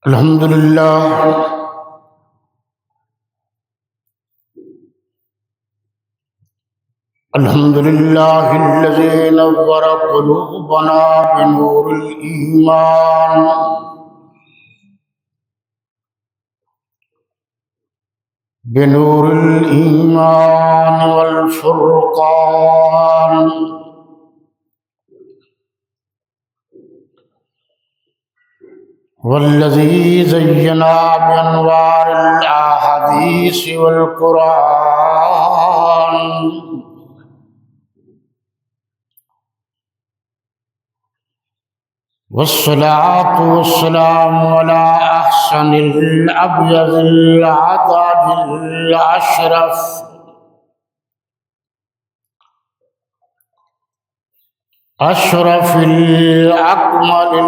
الحمد لله الحمد لله الذي نور قلوبنا بنور الإيمان والفرقان والذي زينا بأنوار الأحاديث والقرآن والصلاة والسلام على أحسن الأبيض العتاد الأشرف أشرف الأكمل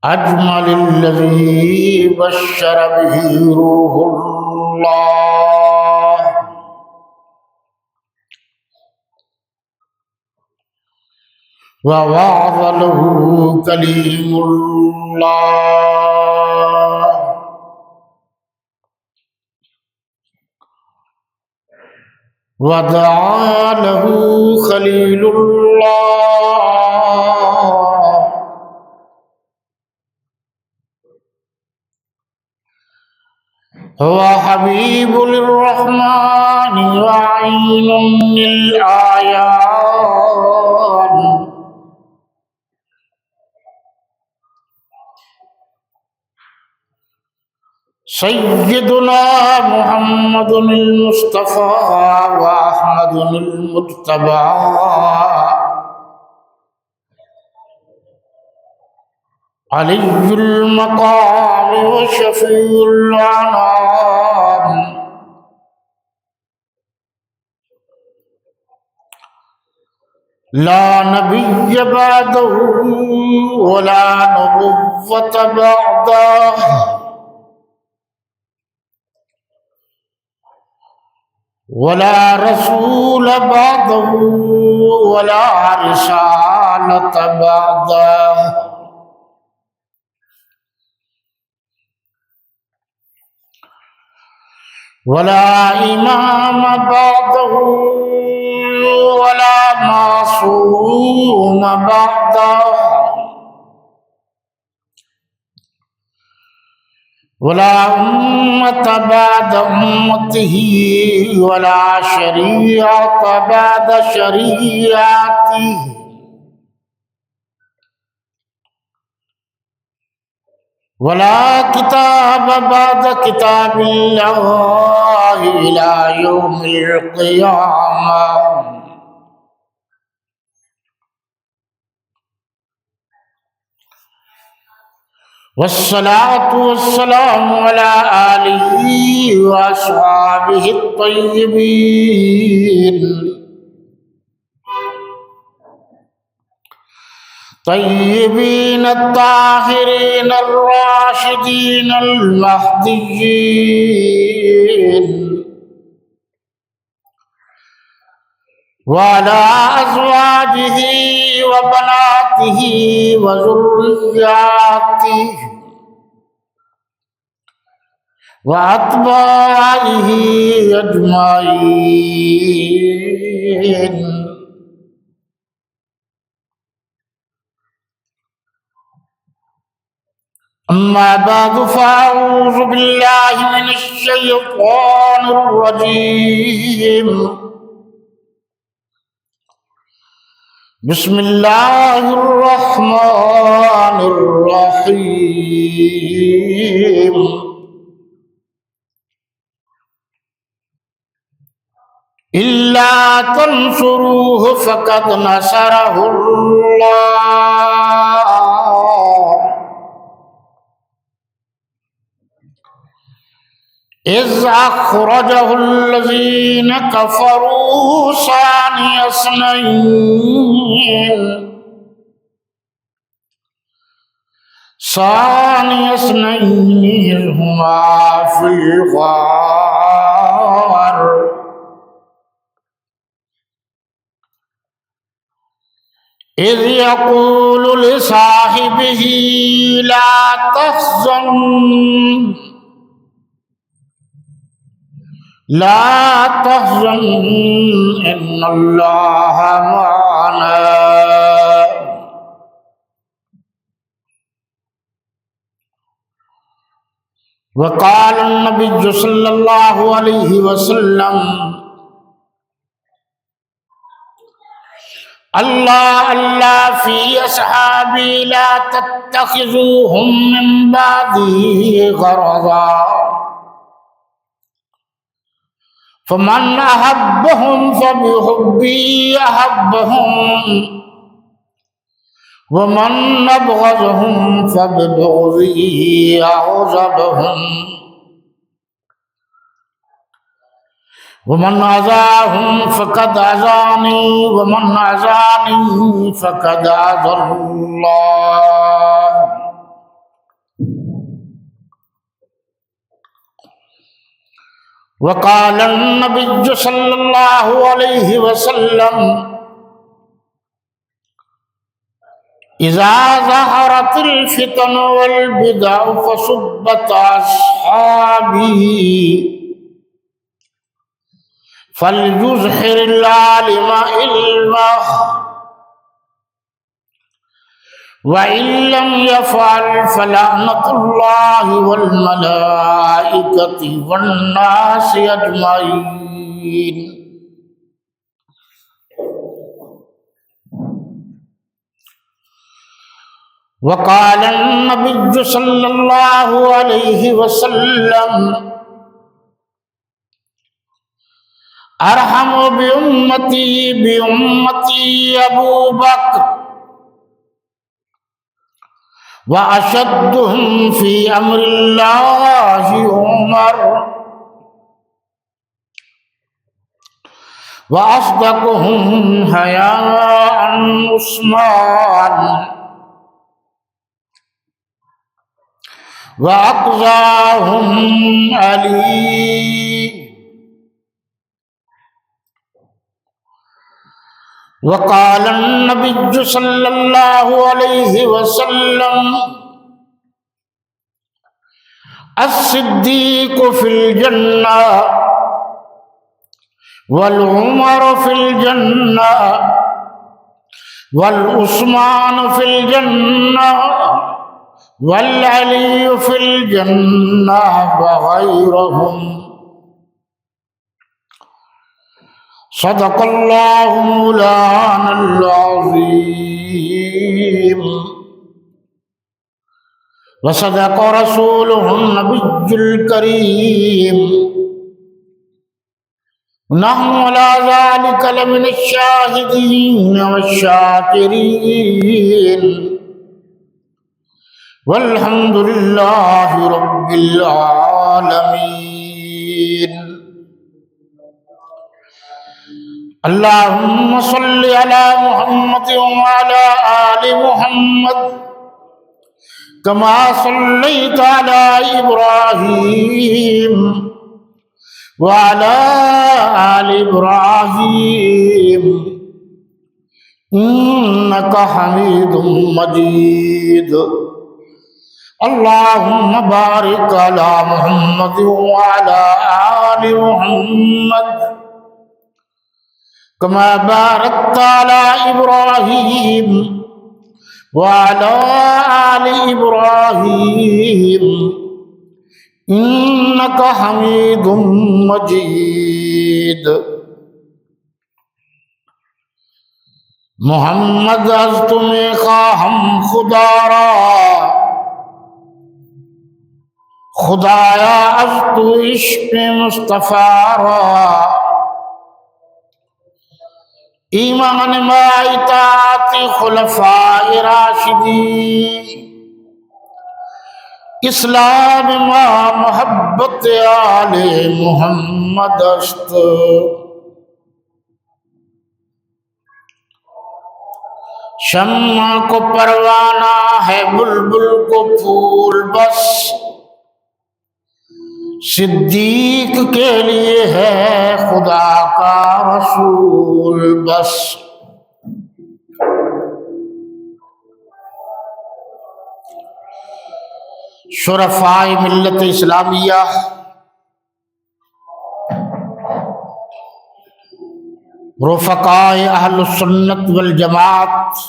الأجمل الذي بشر به روح الله ووعظ له كليم الله ودعا له خليل الله هو حبيب للرحمن وعين للآيان سيدنا محمد المصطفى وأحمد المجتبى علي المقام وشفيع الأنام لا نبي بعده ولا نبوة بعده ولا رسول بعده ولا رسالة بعده ولا إمام بعده ولا معصوم بعده ولا أمة بعد أمته ولا شريعة بعد شريعته ولا كتاب بعد كتاب الله إلى يوم القيامة والصلاة والسلام على آله وأصحابه الطيبين الطاهرين الراشدين المهديين وعلى أزواجه وبناته وذرياته وأتباعه أجمعين أما بعد فأعوذ بالله من الشيطان الرجيم بسم الله الرحمن الرحيم إلا تنصروه فقد نصره الله إذ أخرجه الذين كفروا ثاني اثنين إذ هما في الغار إذ يقول لصاحبه لا تحزن إن الله معنا. وقال النبي صلى الله عليه وسلم الله في أصحابي لا تتخذوهم من بعدي غرضا فمن أحبهم فبحبي أحبهم ومن أبغضهم فببغضي أعذبهم ومن أذاهم فقد أذاني ومن أذاني فقد أذى الله. وقال النبي صلى الله عليه وسلم إذا ظهرت الفتن والبدع فسبت أصحابي فليظهر العالم علمه وإن لم يفعل فلعنة الله والملائكة والناس أجمعين. وقال النبي صلى الله عليه وسلم أرحم بأمتي أبو بكر وأشدهم في أمر الله عمر وأصدقهم حياء عثمان وأقضاهم علي. وقال النبي صلى الله عليه وسلم الصديق في الجنة والعمر في الجنة والعثمان في الجنة والعلي في الجنة وغيرهم. صدق الله مولانا العظيم وصدق رسوله النبي الكريم ونحن على ذلك لمن الشاهدين والشاكرين والحمد لله رب العالمين. اللهم صل على محمد وعلى آل محمد كما صليت على إبراهيم وعلى آل إبراهيم إنك حميد مجيد. اللهم بارك على محمد وعلى آل محمد كما باركت على إبراهيم وعلى آل إبراهيم إنك حميد مجيد. محمد از تمہیں خواہم خدا را خدایا از تو عشق مصطفیٰ را ایمان ما اطاعت خلفاء راشدین اسلام ما محبت آل محمد است. شمع کو پروانہ ہے بلبل کو پھول بس صدیق کے لیے ہے خدا کا رسول بس. شرفائے ملت اسلامیہ، رفقائے اہل السنت والجماعت،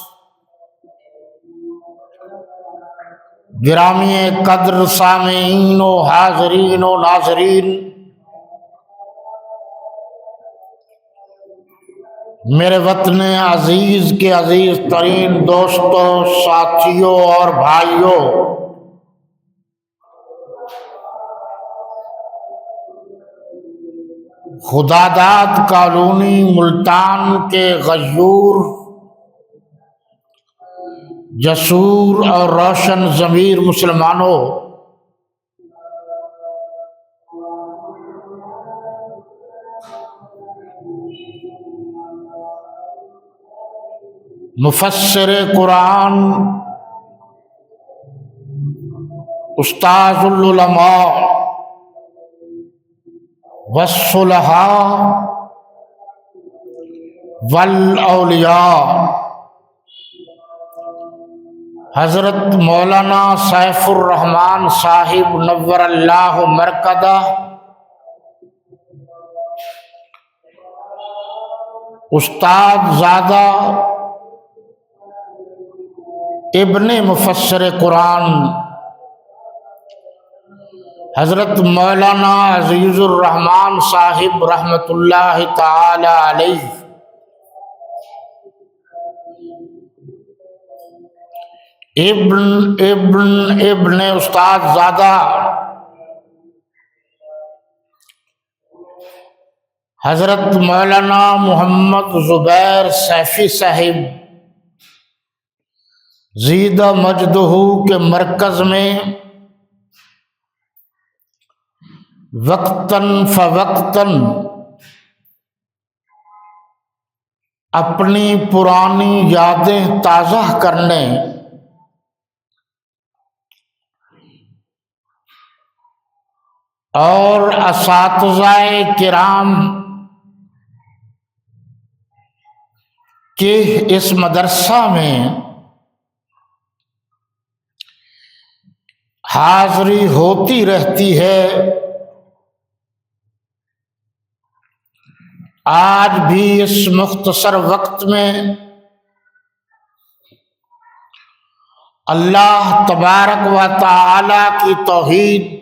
گرامی قدر سامعین و حاضرین و ناظرین، میرے وطن عزیز کے عزیز ترین دوستوں، ساتھیوں اور بھائیوں، خداداد کالونی ملتان کے غیور، جسور اور روشن ضمیر مسلمانوں، مفسر قرآن، استاذ العلماء والصلحاء والاولیاء، حضرت مولانا سیف الرحمن صاحب نور اللہ مرکزہ، استاد زادہ ابن مفسر قرآن حضرت مولانا عزیز الرحمن صاحب رحمۃ اللہ تعالی علیہ، ابن استاد زادہ حضرت مولانا محمد زبیر سیفی صاحب زیدہ مجدہ کے مرکز میں وقتاً فوقتاً اپنی پرانی یادیں تازہ کرنے اور اساتذہ کرام کے اس مدرسہ میں حاضری ہوتی رہتی ہے، آج بھی اس مختصر وقت میں اللہ تبارک و تعالی کی توحید،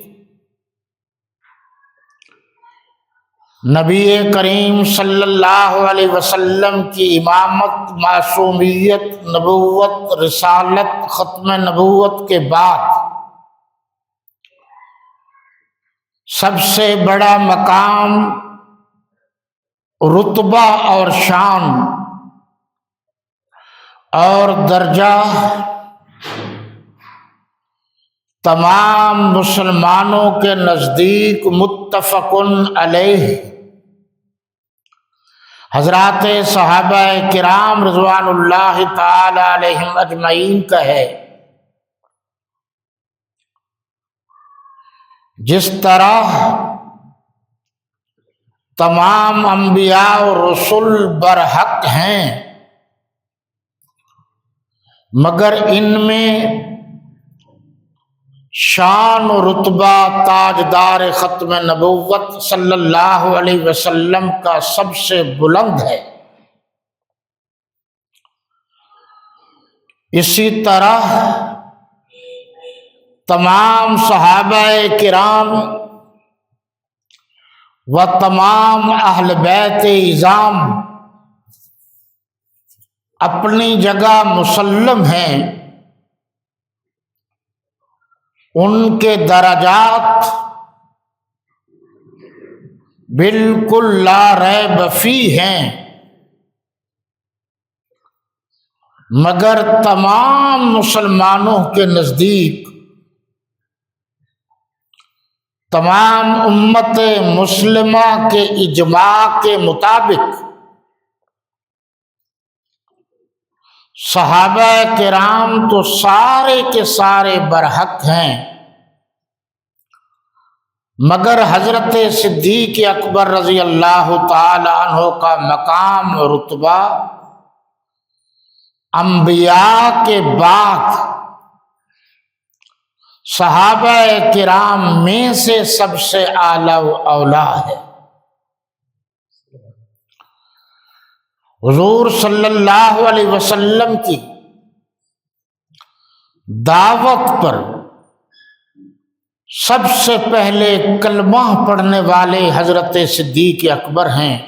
نبی کریم صلی اللہ علیہ وسلم کی امامت، معصومیت، نبوت، رسالت، ختم نبوت کے بعد سب سے بڑا مقام، رتبہ اور شان اور درجہ تمام مسلمانوں کے نزدیک متفق علیہ حضرات صحابہ کرام رضوان اللہ تعالی علیہم اجمعین کا ہے۔ جس طرح تمام انبیاء و رسول برحق ہیں، مگر ان میں شان و رتبہ تاجدار ختم نبوت صلی اللہ علیہ وسلم کا سب سے بلند ہے، اسی طرح تمام صحابہ کرام و تمام اہل بیت اعظام اپنی جگہ مسلم ہیں، ان کے درجات بالکل لا ریب فیہ ہیں، مگر تمام مسلمانوں کے نزدیک، تمام امت مسلمہ کے اجماع کے مطابق صحابہ کرام تو سارے کے سارے برحق ہیں، مگر حضرت صدیق اکبر رضی اللہ تعالی عنہ کا مقام و رتبہ انبیاء کے بعد صحابہ کرام میں سے سب سے اعلیٰ و اولا ہے۔ حضور صلی اللہ علیہ وسلم کی دعوت پر سب سے پہلے کلمہ پڑھنے والے حضرت صدیق اکبر ہیں۔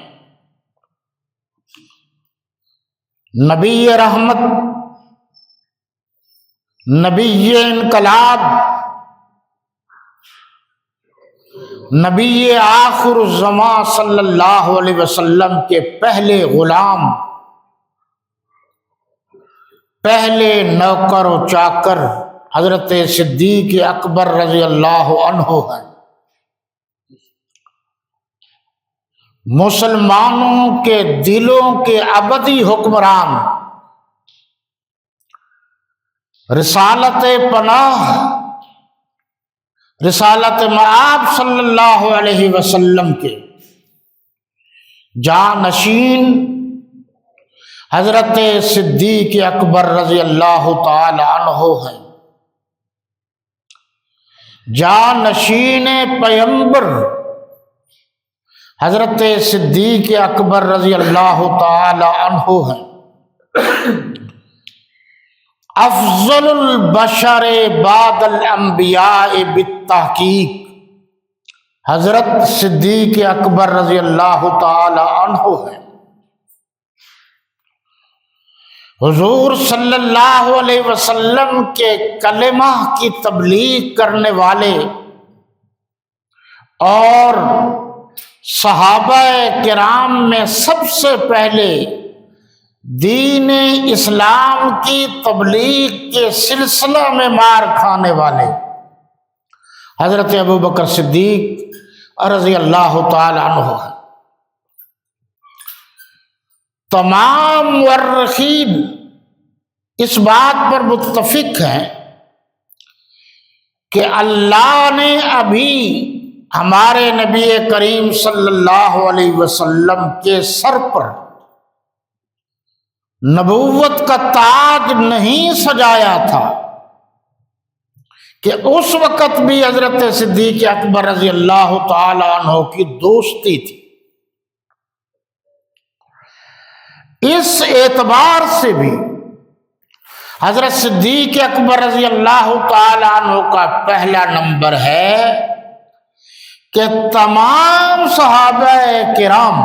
نبی رحمت، نبی انقلاب، نبی آخر الزمان صلی اللہ علیہ وسلم کے پہلے غلام، پہلے نوکر و چاکر حضرت صدیق اکبر رضی اللہ عنہ ہیں۔ مسلمانوں کے دلوں کے ابدی حکمران، رسالت پناہ، رسالت مآب صلی اللہ علیہ وسلم کے جانشین حضرت صدیق اکبر رضی اللہ تعالی عنہ ہیں۔ جانشین پیغمبر حضرت صدیق اکبر رضی اللہ تعالی عنہ ہیں۔ افضل البشر بعد الانبیاء بالتحقیق حضرت صدیق اکبر رضی اللہ تعالی عنہ ہیں۔ حضور صلی اللہ علیہ وسلم کے کلمہ کی تبلیغ کرنے والے اور صحابہ کرام میں سب سے پہلے دین اسلام کی تبلیغ کے سلسلہ میں مار کھانے والے حضرت ابوبکر صدیق رضی اللہ تعالی عنہ ہیں۔ تمام مورخین اس بات پر متفق ہیں کہ اللہ نے ابھی ہمارے نبی کریم صلی اللہ علیہ وسلم کے سر پر نبوت کا تاج نہیں سجایا تھا کہ اس وقت بھی حضرت صدیق اکبر رضی اللہ تعالی عنہ کی دوستی تھی۔ اس اعتبار سے بھی حضرت صدیق اکبر رضی اللہ تعالی عنہ کا پہلا نمبر ہے کہ تمام صحابہ کرام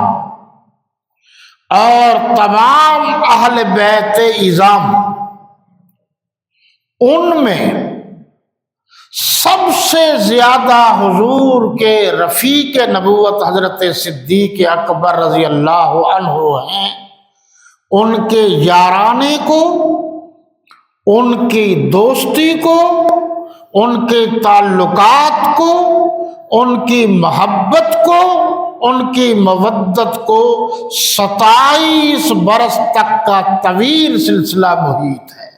اور تمام اہل بیت اعظام، ان میں سب سے زیادہ حضور کے رفیق نبوت حضرت صدیق اکبر رضی اللہ عنہ ہیں۔ ان کے یارانے کو، ان کی دوستی کو، ان کے تعلقات کو، ان کی محبت کو، ان کی مودت کو 27 برس تک کا طویل سلسلہ محیط ہے۔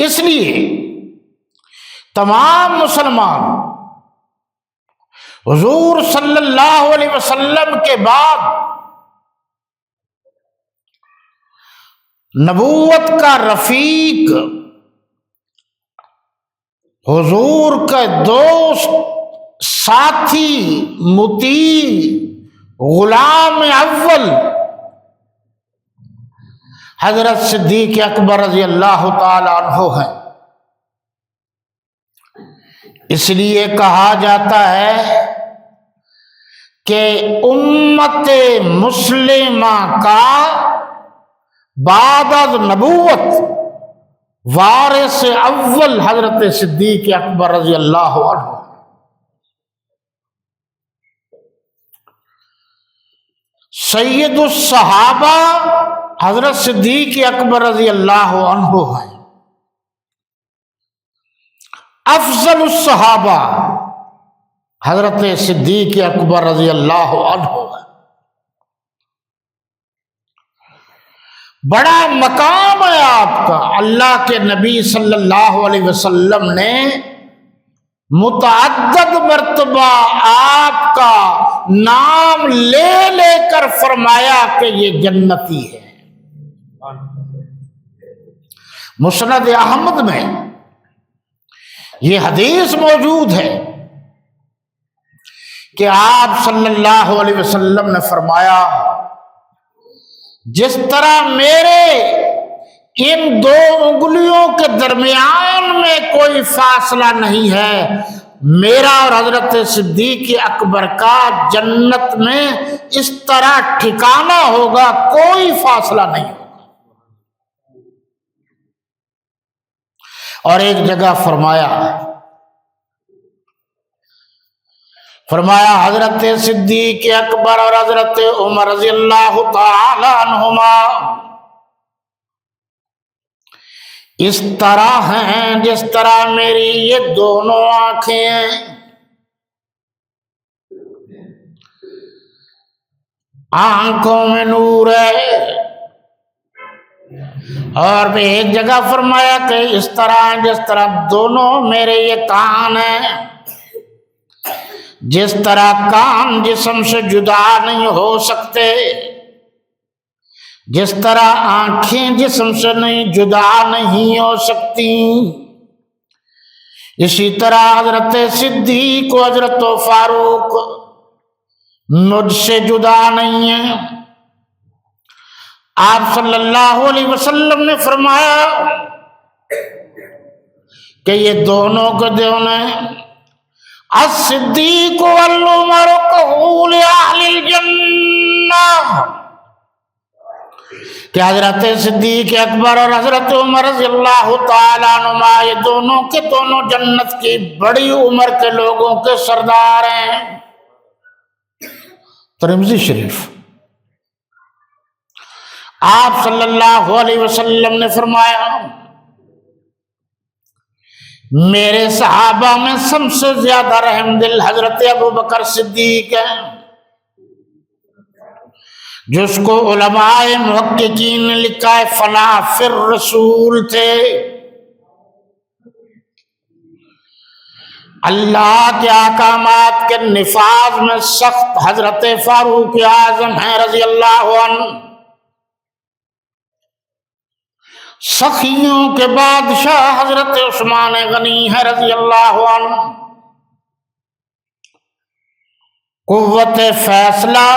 اس لیے تمام مسلمان حضور صلی اللہ علیہ وسلم کے بعد نبوت کا رفیق، حضور کا دوست، ساتھی، مطیع، غلام اول حضرت صدیق اکبر رضی اللہ تعالی عنہ ہیں۔ اس لیے کہا جاتا ہے کہ امت مسلمہ کا بعد از نبوت وارث اول حضرت صدیق اکبر رضی اللہ عنہ۔ سید الصحابہ حضرت صدیق اکبر رضی اللہ عنہ ہیں۔ افضل الصحابہ حضرت صدیق اکبر رضی اللہ عنہ ہیں۔ بڑا مقام ہے آپ کا۔ اللہ کے نبی صلی اللہ علیہ وسلم نے متعدد مرتبہ آپ کا نام لے لے کر فرمایا کہ یہ جنتی ہے۔ مسند احمد میں یہ حدیث موجود ہے کہ آپ صلی اللہ علیہ وسلم نے فرمایا جس طرح میرے ان دو انگلیوں کے درمیان میں کوئی فاصلہ نہیں ہے، میرا اور حضرت صدیق اکبر کا جنت میں اس طرح ٹھکانہ ہوگا، کوئی فاصلہ نہیں ہوگا۔ اور ایک جگہ فرمایا حضرت صدیق اکبر اور حضرت عمر رضی اللہ تعالی عنہما اس طرح ہیں جس طرح میری یہ دونوں آنکھیں ہیں۔ آنکھوں میں نور ہے۔ اور ایک جگہ فرمایا کہ اس طرح جس طرح دونوں میرے یہ کان ہیں، جس طرح کان جسم سے جدا نہیں ہو سکتے، جس طرح آنکھیں جسم سے جدا نہیں ہو سکتی، اسی طرح حضرت صدیق و حضرت فاروق مجھ سے جدا نہیں ہیں۔ آپ صلی اللہ علیہ وسلم نے فرمایا کہ یہ دونوں کو دونوں الصدیق والعمر قول اہل الجنہ، کہ حضرت صدیق اکبر اور حضرت عمر رضی اللہ تعالیٰ عنہما یہ دونوں کے دونوں جنت کی بڑی عمر کے لوگوں کے سردار ہیں۔ ترمذی شریف۔ آپ صلی اللہ علیہ وسلم نے فرمایا میرے صحابہ میں سب سے زیادہ رحم دل حضرت ابو بکر صدیق ہیں، جس کو علماء محققین نے لکھا ہے فلاح فر رسول تھے۔ اللہ کے احکامات کے نفاذ میں سخت حضرت فاروق اعظم ہیں رضی اللہ عنہ، سخیوں کے بادشاہ حضرت عثمان غنی ہے رضی اللہ عنہ، قوت فیصلہ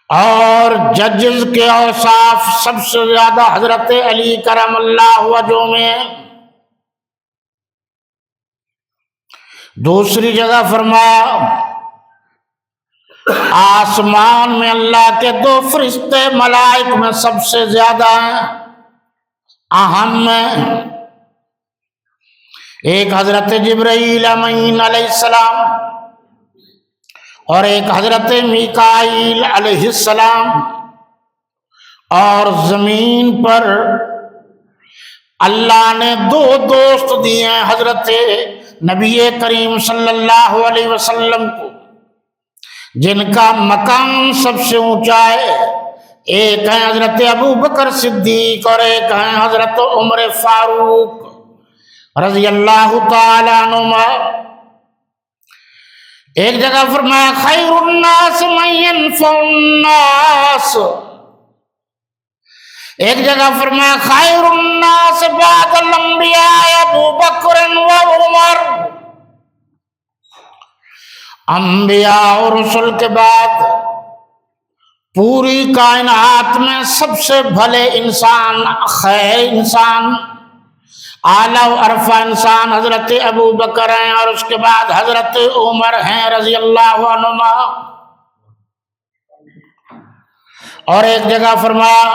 اور ججز کے اوصاف سب سے زیادہ حضرت علی کرم اللہ وجہہ میں۔ دوسری جگہ فرمایا آسمان میں اللہ کے دو فرشتے ملائک میں سب سے زیادہ ہیں، اہم میں ایک حضرت جبرائیل امین علیہ السلام اور ایک حضرت میکائیل علیہ السلام، اور زمین پر اللہ نے دو دوست دیے ہیں حضرت نبی کریم صلی اللہ علیہ وسلم کو، جن کا مقام سب سے اونچا ہے، ایک ہیں حضرت ابو بکر صدیق اور ایک ہیں حضرت عمر فاروق رضی اللہ تعالی عنہما۔ ایک جگہ فرمایا خیر الناس من ينفع الناس، ایک جگہ فرمایا خیر الناس بعد الانبیاء ابو بکر و عمر، انبیاء اور رسل کے بعد پوری کائنات میں سب سے بھلے انسان، خیر انسان، اعلیٰ و ارفع انسان حضرت ابو بکر ہیں، اور اس کے بعد حضرت عمر ہیں رضی اللہ عنہما۔ اور ایک جگہ فرمایا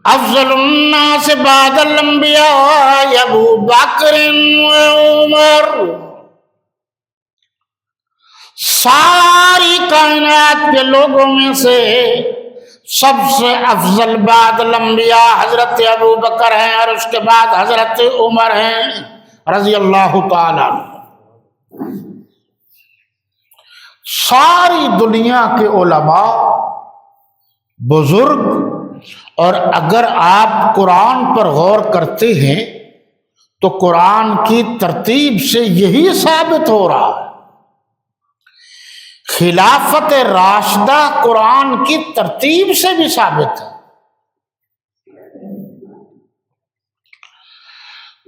افضل الناس بعد الانبیاء ابو بکر و عمر، ساری کائنات کے لوگوں میں سے سب سے افضل بعد الانبیاء حضرت ابو بکر ہیں، اور اس کے بعد حضرت عمر ہیں رضی اللہ تعالی عنہ۔ ساری دنیا کے علماء بزرگ، اور اگر آپ قرآن پر غور کرتے ہیں تو قرآن کی ترتیب سے یہی ثابت ہو رہا ہے، خلافت راشدہ قرآن کی ترتیب سے بھی ثابت ہے۔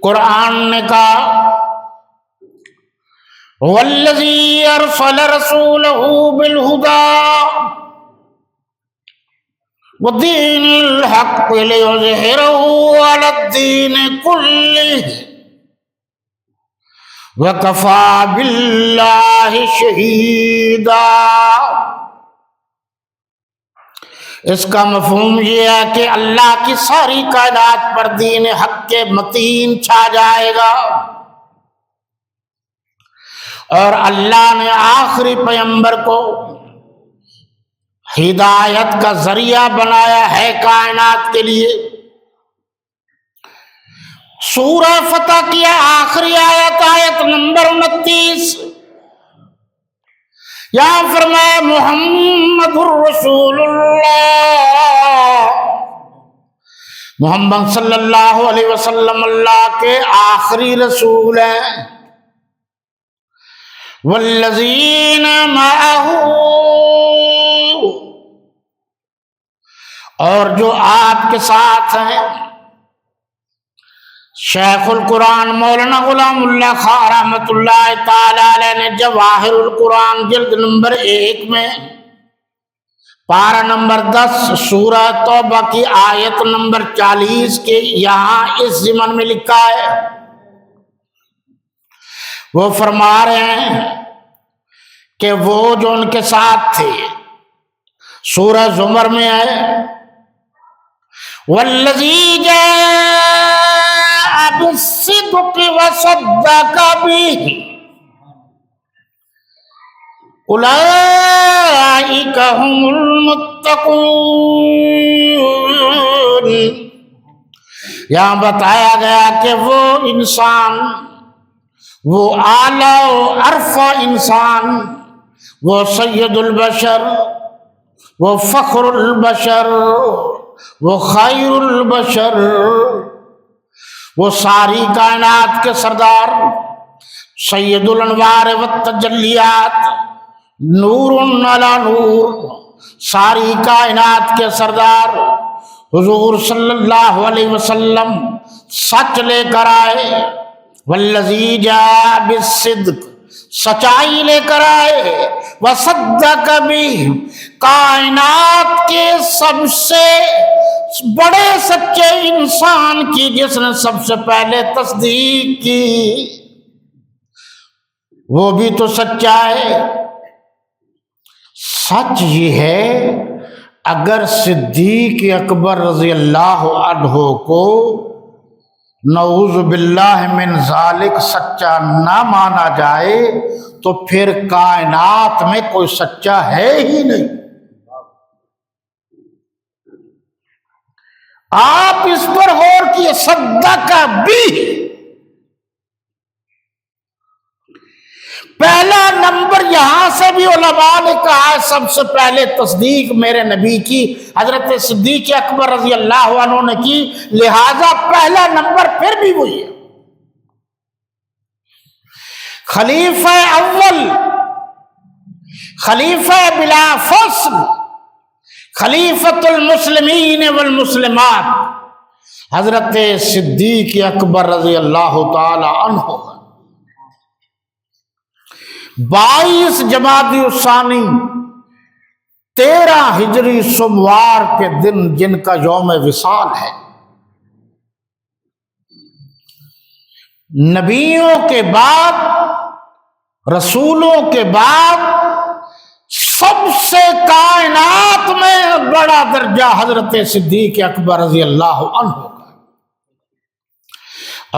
قرآن نے کہا والذی ارسل رسولہ بالہدی ودین الحق لیظہرہ علی الدین کلہ وکفی باللہ شہیدا۔ اس کا مفہوم یہ ہے کہ اللہ کی ساری کائنات پر دین حق کے متین چھا جائے گا، اور اللہ نے آخری پیغمبر کو ہدایت کا ذریعہ بنایا ہے کائنات کے لیے۔ سورہ فتح کی آخری آیت نمبر 29، یہاں فرمایا محمد الرسول اللہ، محمد صلی اللہ علیہ وسلم اللہ کے آخری رسول ہیں۔ والذین معہ، اور جو آپ کے ساتھ ہیں۔ شیخ القرآن مولانا غلام اللہ خان رحمۃ اللہ تعالی علیہ نے جواہر القرآن جلد نمبر 1 میں پارہ نمبر 10 سورہ توبہ کی آیت نمبر 40 کے یہاں اس ضمن میں لکھا ہے، وہ فرما رہے ہیں کہ وہ جو ان کے ساتھ تھے، سورہ زمر میں ہے والذی جاء بالصدق وصدق به اولئک هم المتقون۔ یہاں بتایا گیا کہ وہ انسان، وہ اعلیٰ و ارفع انسان، وہ سید البشر، وہ فخر البشر، وہ خیر البشر، وہ ساری کائنات کے سردار، سید الانوار والتجلیات، نور علی نور، ساری کائنات کے سردار حضور صلی اللہ علیہ وسلم سچ لے کر آئے۔ والذی جاء بالصدق، سچائی لے کر آئے، وصدق بھی، کائنات کے سب سے بڑے سچے انسان کی جس نے سب سے پہلے تصدیق کی، وہ بھی تو سچا ہے۔ سچ یہ ہے اگر صدیق اکبر رضی اللہ عنہ کو نعوذ باللہ من ذالک سچا نہ مانا جائے تو پھر کائنات میں کوئی سچا ہے ہی نہیں۔ آپ اس پر غور کیے، صدق بھی، پہلا نمبر یہاں سے بھی علماء نے کہا ہے سب سے پہلے تصدیق میرے نبی کی حضرت صدیق اکبر رضی اللہ عنہ نے کی، لہذا پہلا نمبر پھر بھی وہی ہے۔ خلیفہ اول، خلیفہ بلا فصل، خلیفۃ المسلمین والمسلمات حضرت صدیق اکبر رضی اللہ تعالی عنہ 22 جمادی الثانی 13 ہجری سوموار کے دن جن کا یوم وصال ہے، نبیوں کے بعد، رسولوں کے بعد سب سے کائنات میں بڑا درجہ حضرت صدیق اکبر رضی اللہ عنہ کا۔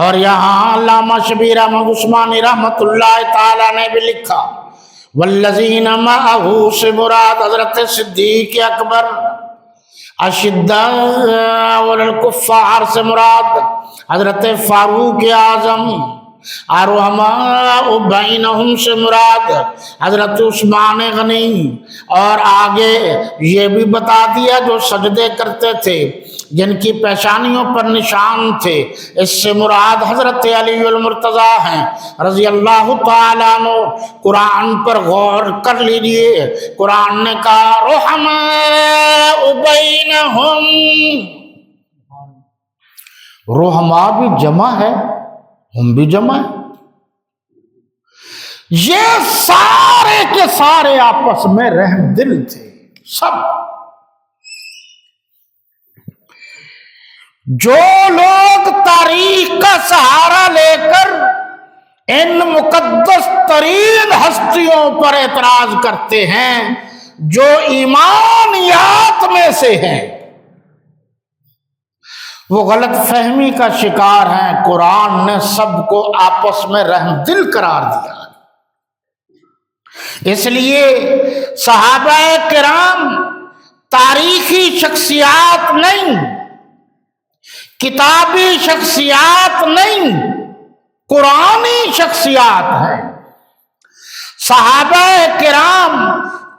اور یہاں علامہ شبیر احمد عثمانی رحمت اللہ تعالی نے بھی لکھا والذین معہ سے مراد حضرت صدیق اکبر، اشداء علی الکفار سے مراد حضرت فاروق اعظم، ارحماء بینہم سے مراد حضرت عثمان غنی، اور آگے یہ بھی بتا دیا جو سجدے کرتے تھے جن کی پیشانیوں پر نشان تھے، اس سے مراد حضرت علی المرتضیٰ ہیں رضی اللہ تعالیٰ عنہ۔ قرآن پر غور کر لیجئے، قرآن نے کہا رحماء بینہم، رحماء بھی جمع ہے ہم بھی جمع ہیں۔ یہ سارے کے سارے آپس میں رحم دل تھے سب۔ جو لوگ تاریخ کا سہارا لے کر ان مقدس ترین ہستیوں پر اعتراض کرتے ہیں جو ایمانیات میں سے ہیں، وہ غلط فہمی کا شکار ہیں۔ قرآن نے سب کو آپس میں رحم دل قرار دیا۔ اس لیے صحابہ کرام تاریخی شخصیات نہیں، کتابی شخصیات نہیں، قرآنی شخصیات ہیں۔ صحابہ کرام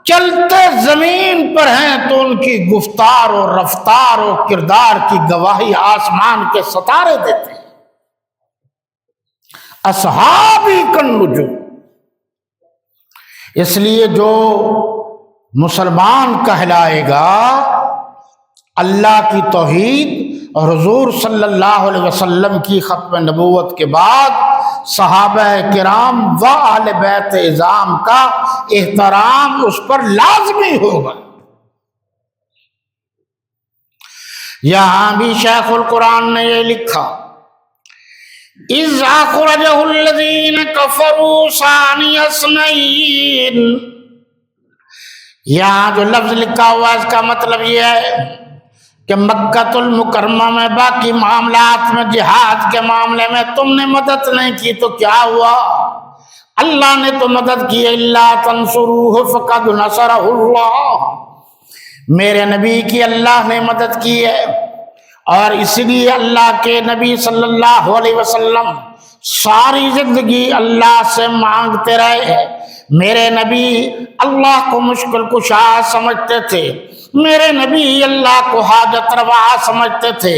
چلتے زمین پر ہیں تو ان کی گفتار و رفتار و کردار کی گواہی آسمان کے ستارے دیتے ہیں۔ اصحابی کالنجوم۔ اس لیے جو مسلمان کہلائے گا اللہ کی توحید اور حضور صلی اللہ علیہ وسلم کی ختم نبوت کے بعد صحابہ کرام و اہل بیت اعظام کا احترام اس پر لازمی ہوگا۔ یہاں بھی شیخ القرآن نے یہ لکھا اِذْ أَخْرَجَهُ الَّذِينَ كَفَرُوا ثَانِيَ اثْنَيْنِ، یہاں جو لفظ لکھا ہوا اس کا مطلب یہ ہے کہ مکۃ المکرمہ میں باقی معاملات میں جہاد کے معاملے میں تم نے مدد نہیں کی تو کیا ہوا؟ اللہ نے تو مدد کی۔ اللہ تنصروہ فقد نصرہ اللہ، میرے نبی کی اللہ نے مدد کی ہے، اور اس لیے اللہ کے نبی صلی اللہ علیہ وسلم ساری زندگی اللہ سے مانگتے رہے۔ میرے نبی اللہ کو مشکل کشا سمجھتے تھے، میرے نبی اللہ کو حاجت روا سمجھتے تھے،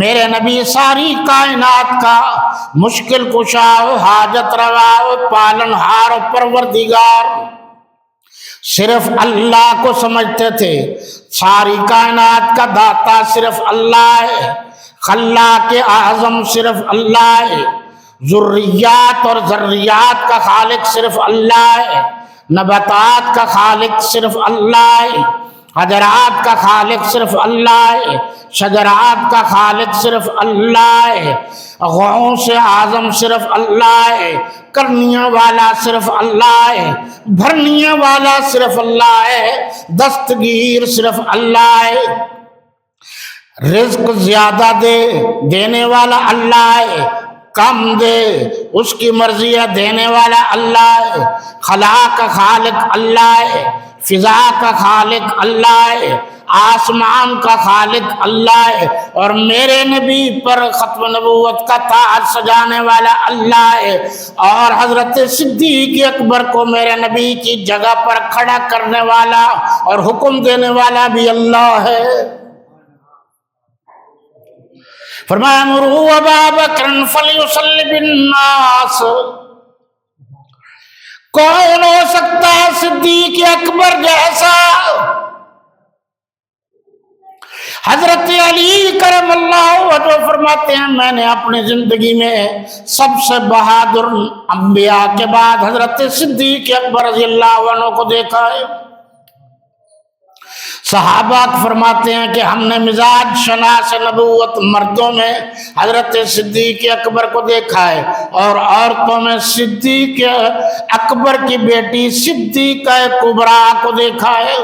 میرے نبی ساری کائنات کا مشکل کشا و حاجت روا و پالنہار و پروردگار صرف اللہ کو سمجھتے تھے۔ ساری کائنات کا داتا صرف اللہ ہے، خلاق اعظم صرف اللہ ہے، ذریات اور ذریات کا خالق صرف اللہ ہے، نباتات کا خالق صرف اللہ ہے، حجرات کا خالق صرف اللہ ہے، شجرات کا خالق صرف اللہ ہے، غوث اعظم صرف اللہ ہے، کرنے والا صرف اللہ ہے، بھرنے والا صرف اللہ ہے، دستگیر صرف اللہ ہے، رزق زیادہ دے دینے والا اللہ ہے، کم دے اس کی مرضی ہے، دینے والا اللہ ہے، خلا کا خالق اللہ ہے، فضا کا خالق اللہ ہے، آسمان کا خالق اللہ ہے، اور میرے نبی پر ختم نبوت کا تاج سجانے والا اللہ ہے، اور حضرت صدیق اکبر کو میرے نبی کی جگہ پر کھڑا کرنے والا اور حکم دینے والا بھی اللہ ہے۔ فرمایا مروا ابا بکر فلیصلی بالناس، کون ہو سکتا ہے صدیق اکبر جیسا؟ حضرت علی کرم اللہ وجہ فرماتے ہیں میں نے اپنی زندگی میں سب سے بہادر انبیاء کے بعد حضرت صدیق اکبر رضی اللہ عنہ کو دیکھا ہے۔ صحابہ فرماتے ہیں کہ ہم نے مزاج شناس نبوت مردوں میں حضرت صدیق اکبر کو دیکھا ہے، اور عورتوں میں صدیق اکبر کی بیٹی صدیقہ کبریٰ کو دیکھا ہے،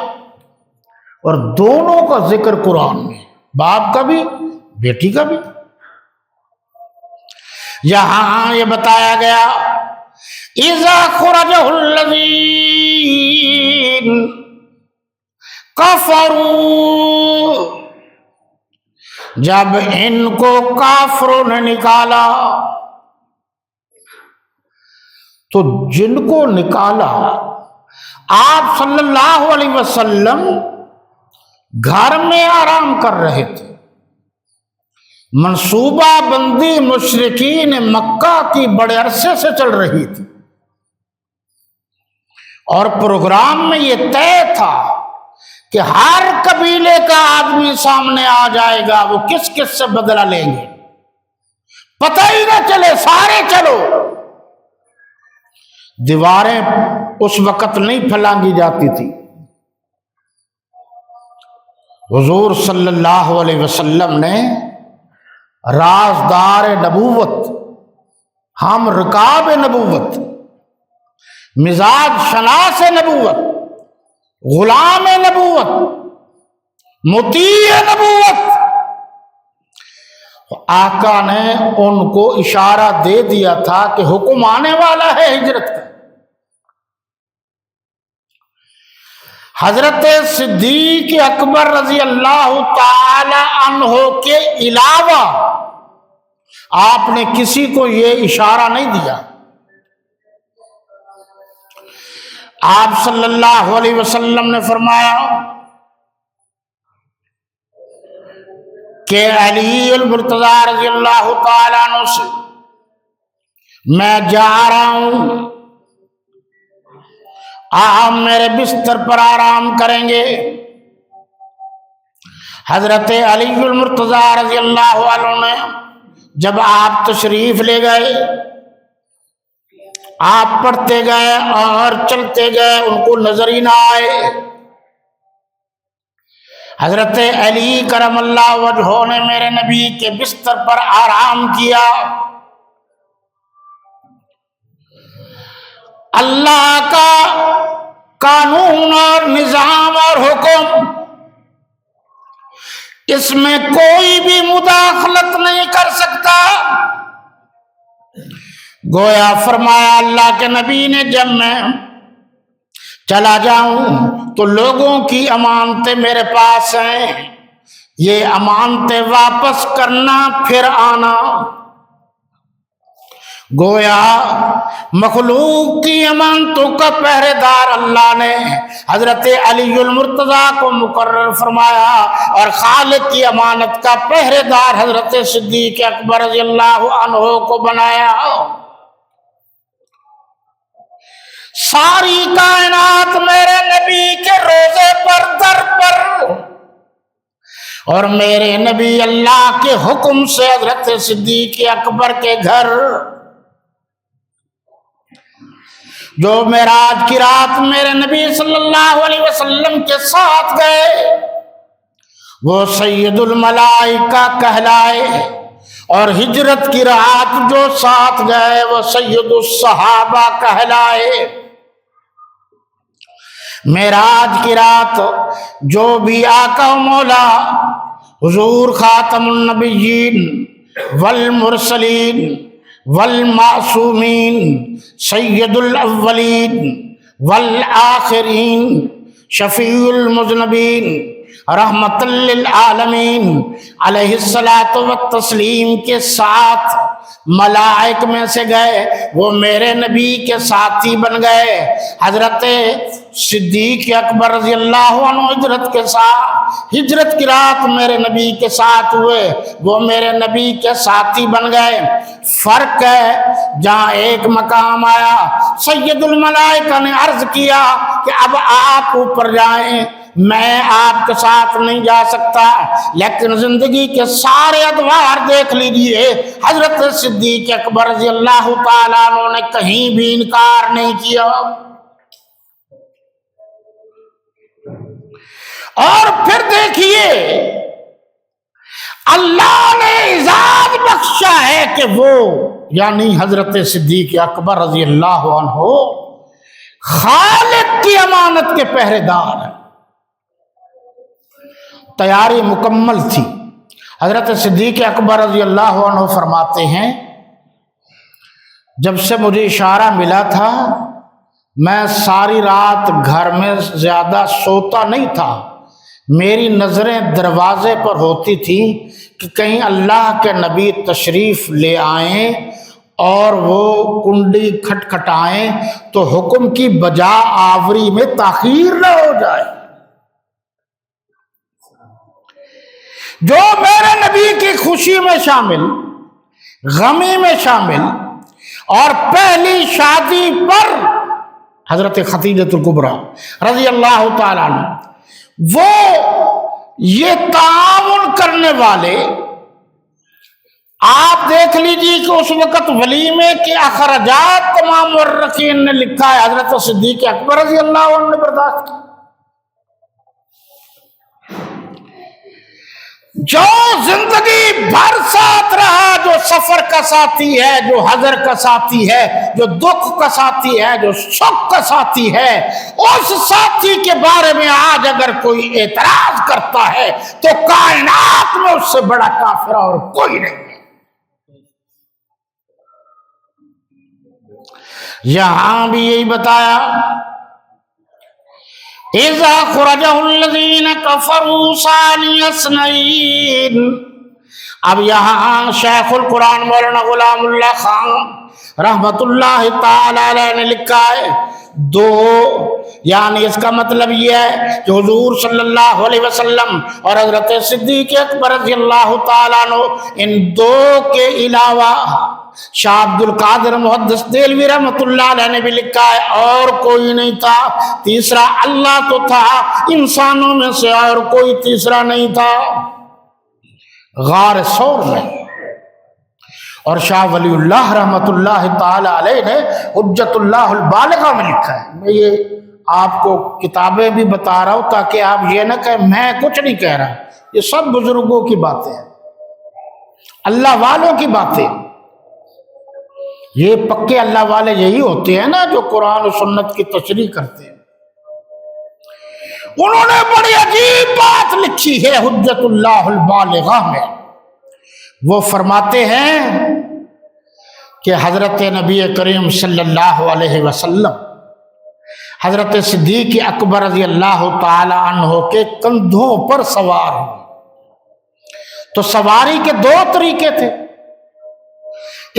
اور دونوں کا ذکر قرآن میں، باپ کا بھی بیٹی کا بھی۔ یہاں یہ بتایا گیا اِذَا خَرَجَهُ الَّذِينَ کفروا، جب ان کو کافروں نے نکالا، تو جن کو نکالا آپ صلی اللہ علیہ وسلم گھر میں آرام کر رہے تھے، منصوبہ بندی مشرکین مکہ کی بڑے عرصے سے چل رہی تھی، اور پروگرام میں یہ طے تھا کہ ہر قبیلے کا آدمی سامنے آ جائے گا، وہ کس کس سے بدلہ لیں گے۔ پتہ ہی نہ چلے، سارے چلو۔ دیواریں اس وقت نہیں پھلانگی جاتی تھی۔ حضور صلی اللہ علیہ وسلم نے رازدار نبوت، ہم رکاب نبوت، مزاج شناس نبوت، غلام نبوت، مطیع نبوت، آقا نے ان کو اشارہ دے دیا تھا کہ حکم آنے والا ہے ہجرت کا۔ حضرت صدیق اکبر رضی اللہ تعالی عنہ کے علاوہ آپ نے کسی کو یہ اشارہ نہیں دیا۔ آپ صلی اللہ علیہ وسلم نے فرمایا کہ علی المرتضیٰ رضی اللہ تعالیٰ عنہ سے میں جا رہا ہوں، آپ میرے بستر پر آرام کریں گے۔ حضرت علی المرتضیٰ رضی اللہ عنہ نے جب آپ تشریف لے گئے، آپ پڑھتے گئے اور چلتے گئے، ان کو نظر ہی نہ آئے۔ حضرت علی کرم اللہ وجہہ نے میرے نبی کے بستر پر آرام کیا۔ اللہ کا قانون اور نظام اور حکم، اس میں کوئی بھی مداخلت نہیں کر سکتا۔ گویا فرمایا اللہ کے نبی نے جب میں چلا جاؤں تو لوگوں کی امانتیں میرے پاس ہیں، یہ امانتیں واپس کرنا پھر آنا۔ گویا مخلوق کی امانتوں کا پہرے دار اللہ نے حضرت علی المرتضیٰ کو مقرر فرمایا، اور خالق کی امانت کا پہرے دار حضرت صدیق اکبر رضی اللہ عنہ کو بنایا۔ ساری کائنات میرے نبی کے روزے پر، در پر، اور میرے نبی اللہ کے حکم سے حضرت صدیق اکبر کے گھر جو معراج کی رات میرے نبی صلی اللہ علیہ وسلم کے ساتھ گئے، وہ سید الملائکہ کہلائے، اور ہجرت کی رات جو ساتھ گئے وہ سید الصحابہ کہلائے۔ معراج کی رات جو بھی آقا و مولا حضور خاتم النبیین والمرسلین والمعصومین سید الاولین والآخرین شفیع المذنبین رحمت للعالمین علیہ الصلاۃ والتسلیم کے ساتھ ملائک میں سے گئے، وہ میرے نبی کے ساتھی بن گئے۔ حضرت صدیق اکبر رضی اللہ عنہ ہجرت کی رات میرے نبی کے ساتھ ہوئے، وہ میرے نبی کے ساتھی بن گئے۔ فرق ہے جہاں ایک مقام آیا، سید الملائکہ نے عرض کیا کہ اب آپ اوپر جائیں، میں آپ کے ساتھ نہیں جا سکتا، لیکن زندگی کے سارے ادوار دیکھ لیجئے، حضرت صدیق اکبر رضی اللہ تعالیٰ عنہ نے کہیں بھی انکار نہیں کیا۔ اور پھر دیکھیے اللہ نے اعزاز بخشا ہے کہ وہ یعنی حضرت صدیق اکبر رضی اللہ عنہ خالق کی امانت کے پہرے دار ہیں۔ تیاری مکمل تھی۔ حضرت صدیق اکبر رضی اللہ عنہ فرماتے ہیں جب سے مجھے اشارہ ملا تھا میں ساری رات گھر میں زیادہ سوتا نہیں تھا، میری نظریں دروازے پر ہوتی تھیں کہ کہیں اللہ کے نبی تشریف لے آئیں اور وہ کنڈی کھٹکھٹائیں تو حکم کی بجا آوری میں تاخیر نہ ہو جائے۔ جو میرے نبی کی خوشی میں شامل، غمی میں شامل، اور پہلی شادی پر حضرت خدیجہ الکبریٰ رضی اللہ تعالیٰ عنہ وہ یہ تعاون کرنے والے آپ دیکھ لیجیے کہ اس وقت ولیمے کے اخراجات تمام مورخین نے لکھا ہے حضرت صدیق اکبر رضی اللہ عنہ نے برداشت کی۔ جو زندگی بھر ساتھ رہا، جو سفر کا ساتھی ہے، جو حضر کا ساتھی ہے، جو دکھ کا ساتھی ہے، جو سکھ کا ساتھی ہے، اس ساتھی کے بارے میں آج اگر کوئی اعتراض کرتا ہے تو کائنات میں اس سے بڑا کافر اور کوئی نہیں ہے۔ یہاں بھی یہی بتایا اِذَا خَرَجَهُ الَّذِينَ كَفَرُوا ثَانِيَ اثْنَيْنِ۔ اب یہاں شیخ القرآن مولانا غلام اللہ خان رحمت اللہ تعالی علیہ نے لکھا ہے دو، یعنی اس کا مطلب یہ ہے کہ حضور صلی اللہ علیہ وسلم اور حضرت صدیق اکبر رضی اللہ تعالیٰ عنہ ان دو کے علاوہ شاہ عبد القادر محدث دہلوی رحمت اللہ علیہ نے بھی لکھا ہے اور کوئی نہیں تھا، تیسرا اللہ تو تھا، انسانوں میں سے اور کوئی تیسرا نہیں تھا، غار ثور میں۔ اور شاہ ولی اللہ رحمت اللہ تعالی علیہ نے حجت اللہ البالغہ میں لکھا ہے۔ میں یہ آپ کو کتابیں بھی بتا رہا ہوں تاکہ آپ یہ نہ کہیں میں کچھ نہیں کہہ رہا، یہ سب بزرگوں کی باتیں ہیں، اللہ والوں کی باتیں۔ یہ پکے اللہ والے یہی ہوتے ہیں نا جو قرآن و سنت کی تشریح کرتے ہیں۔ انہوں نے بڑی عجیب بات لکھی ہے حجت اللہ البالغہ میں۔ وہ فرماتے ہیں کہ حضرت نبی کریم صلی اللہ علیہ وسلم حضرت صدیق اکبر رضی اللہ تعالی عنہ کے کندھوں پر سوار ہوئے تو سواری کے دو طریقے تھے۔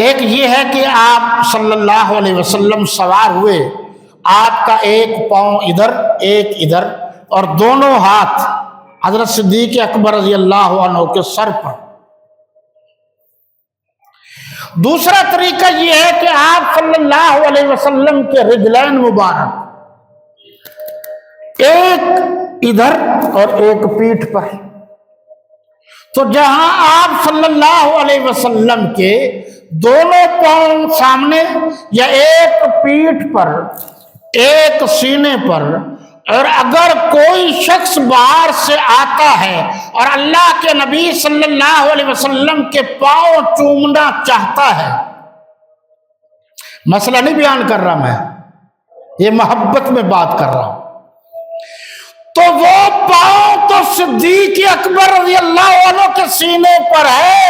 ایک یہ ہے کہ آپ صلی اللہ علیہ وسلم سوار ہوئے، آپ کا ایک پاؤں ادھر ایک ادھر اور دونوں ہاتھ حضرت صدیق اکبر رضی اللہ عنہ کے سر پر۔ دوسرا طریقہ یہ ہے کہ آپ صلی اللہ علیہ وسلم کے رجلین مبارک ایک ادھر اور ایک پیٹھ پر۔ تو جہاں آپ صلی اللہ علیہ وسلم کے دونوں پاؤں سامنے یا ایک پیٹھ پر ایک سینے پر، اور اگر کوئی شخص باہر سے آتا ہے اور اللہ کے نبی صلی اللہ علیہ وسلم کے پاؤں چومنا چاہتا ہے، مسئلہ نہیں بیان کر رہا میں، یہ محبت میں بات کر رہا ہوں، تو وہ پاؤں تو صدیق اکبر رضی اللہ عنہ کے سینے پر ہے،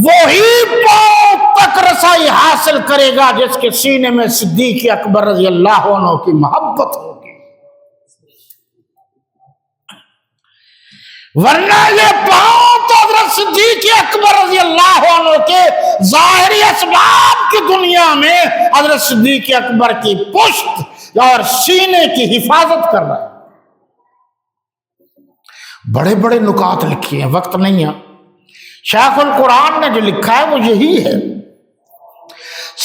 وہی پاؤں تک رسائی حاصل کرے گا جس کے سینے میں صدیق اکبر رضی اللہ عنہ کی محبت ہوگی، ورنہ یہ پاؤں تو حضرت صدیق اکبر رضی اللہ عنہ کے ظاہری اسباب کی دنیا میں حضرت صدیق اکبر کی پشت اور سینے کی حفاظت کر رہا ہے۔ بڑے بڑے نکات لکھے ہیں، وقت نہیں ہے، شیخ القرآن نے جو لکھا ہے وہ یہی ہے۔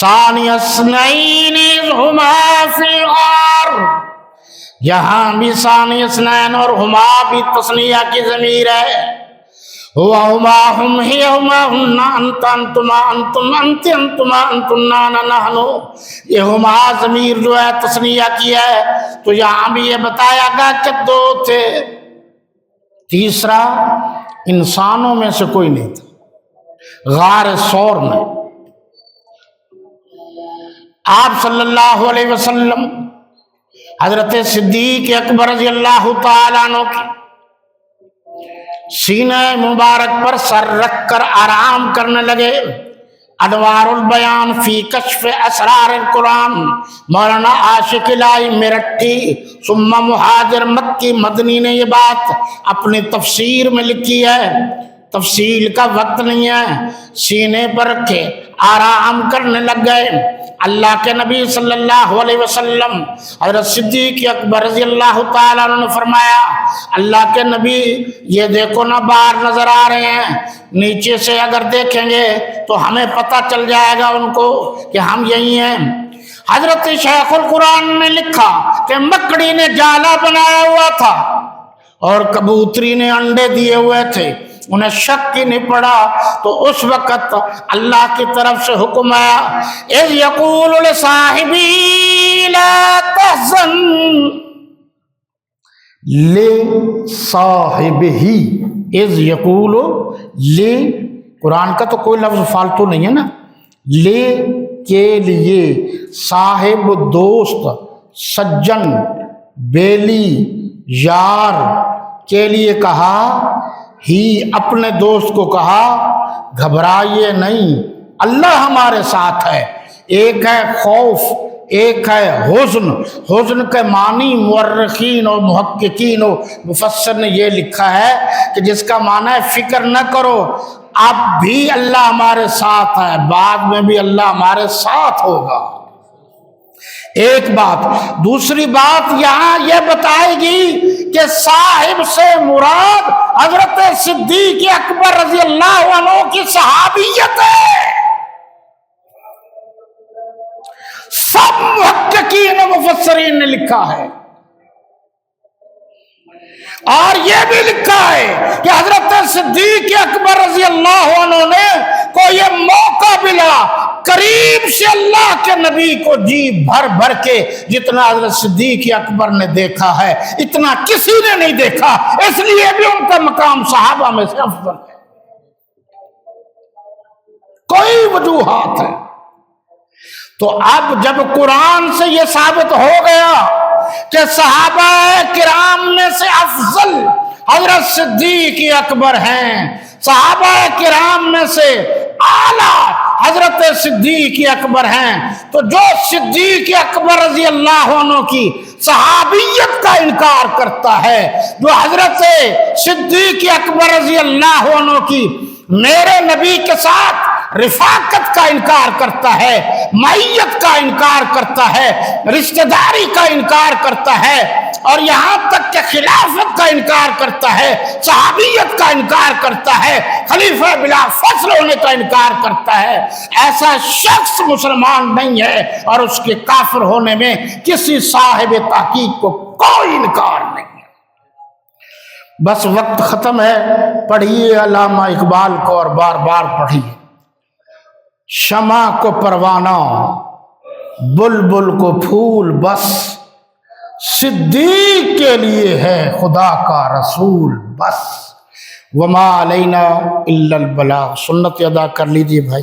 ثانی اثنین اذ ہما فی الغار، یہاں بھی ثانی اثنین اور ہما بھی تثنیہ کی ضمیر ہے، ہوا ہما ہم ہی ہما ہننا انت انتما انتم انت انتما انتنا نحنو، یہ ہما ضمیر جو ہے تثنیہ کی ہے، تو یہاں بھی یہ بتایا گا کہ دو تھے، تیسرا انسانوں میں سے کوئی نہیں تھا۔ غار ثور میں آپ صلی اللہ علیہ وسلم حضرت صدیق اکبر رضی اللہ تعالیٰ عنہ کی سینہ مبارک پر سر رکھ کر آرام کرنے لگے۔ انوار البیان فی کشف اسرار القرآن مولانا عاشق الہی میرٹھی ثم مہاجر مکی مدنی نے یہ بات اپنی تفسیر میں لکھی ہے، تفصیل کا وقت نہیں ہے، سینے پر رکھے آرام کرنے لگ گئے۔ اللہ کے نبی صلی اللہ علیہ وسلم حضرت صدیق اکبر رضی اللہ تعالیٰ عنہ نے فرمایا، اللہ کے نبی یہ دیکھو نا باہر نظر آ رہے ہیں، نیچے سے اگر دیکھیں گے تو ہمیں پتہ چل جائے گا ان کو کہ ہم یہی ہیں۔ حضرت شیخ القرآن نے لکھا کہ مکڑی نے جالا بنایا ہوا تھا اور کبوتری نے انڈے دیے ہوئے تھے، انہیں شک ہی نہیں پڑا، تو اس وقت اللہ کی طرف سے حکم آیا، اذ یقول لصاحبی لا تحزن، لے صاحب ہی، اذ یقول، لے قرآن کا تو کوئی لفظ فالتو نہیں ہے نا، لے کے لیے، صاحب دوست، سجن، بیلی، یار کے لیے کہا، ہی اپنے دوست کو کہا، گھبرائیے نہیں، اللہ ہمارے ساتھ ہے۔ ایک ہے خوف، ایک ہے حزن۔ حزن کے معنی مورخین اور محققین و مفسر نے یہ لکھا ہے کہ جس کا معنی ہے فکر نہ کرو، اب بھی اللہ ہمارے ساتھ ہے، بعد میں بھی اللہ ہمارے ساتھ ہوگا۔ ایک بات، دوسری بات یہاں یہ بتائے گی کہ صاحب سے مراد حضرت صدیق اکبر رضی اللہ عنہ کی صحابیت ہے۔ سب محققین و مفسرین نے لکھا ہے، اور یہ بھی لکھا ہے کہ حضرت صدیق اکبر رضی اللہ عنہ نے کو یہ موقع ملا، قریب سے اللہ کے نبی کو جی بھر بھر کے جتنا حضرت صدیق اکبر نے دیکھا ہے اتنا کسی نے نہیں دیکھا، اس لیے بھی ان کا مقام صحابہ میں سے افضل ہے۔ کوئی وجوہات ہے۔ تو اب جب قرآن سے یہ ثابت ہو گیا کہ صحابہ کرام میں سے افضل حضرت صدیق اکبر ہیں، صحابہ کرام میں سے اعلیٰ حضرت صدیق اکبر ہیں، تو جو صدیق اکبر رضی اللہ عنہ کی صحابیت کا انکار کرتا ہے، جو حضرت صدیق اکبر رضی اللہ عنہ کی میرے نبی کے ساتھ رفاقت کا انکار کرتا ہے، معیت کا انکار کرتا ہے، رشتہ داری کا انکار کرتا ہے، اور یہاں تک کہ خلافت کا انکار کرتا ہے، صحابیت کا انکار کرتا ہے، خلیفہ بلا فصل ہونے کا انکار کرتا ہے، ایسا شخص مسلمان نہیں ہے، اور اس کے کافر ہونے میں کسی صاحب تحقیق کو کوئی انکار نہیں ہے۔ بس وقت ختم ہے، پڑھیے علامہ اقبال کو اور بار بار پڑھیے، شمع کو پروانہ، بلبل کو پھول، بس صدیق کے لیے ہے خدا کا رسول بس، وما علینا الا البلاغ۔ سنت ادا کر لیجیے بھائی۔